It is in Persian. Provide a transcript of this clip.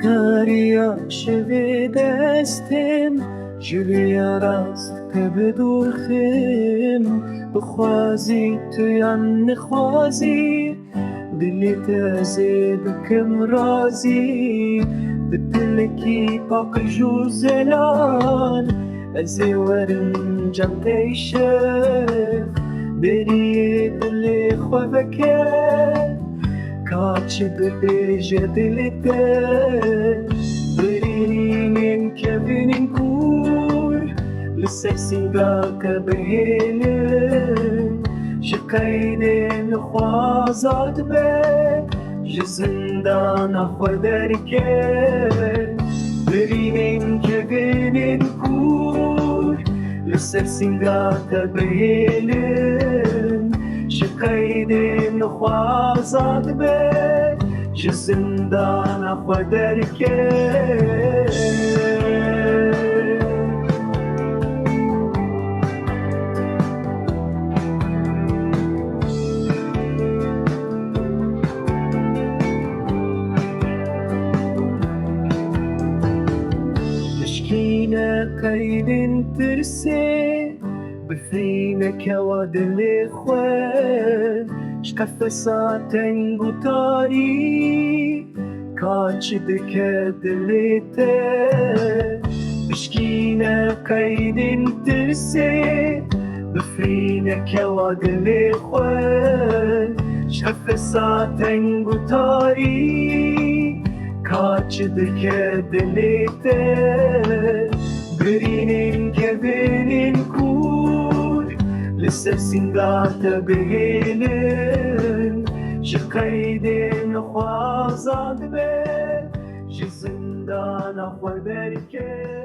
کاریا شوی دستم جلوی راست که بدوخم بخوازی تو یا نخوازی دلی تازه بکم رازی بدلکی پاک جو زلال ازی ورم جم تیشف بری دلی خو بکر کاچ ببیجه دلته برینین که بینین کور لسر سیگا که بهینن شقیدین خوازاد به جزندان خود درکه برینین که بینین کور لسر سیگا که بهینن شقیدین خوازاد به جزندان خود درکه قيد ترسي بثينك ودلي خوان شكف ساعتين بطاري كاتش دكا دليته بشكينا قيد ترسي بثينك ودلي خوان شكف ساعتين بطاري كاتش دكا دليته برینین که بینین کور لسر سنگات بگینن شقیدین خوازاد به جزندان خود برکه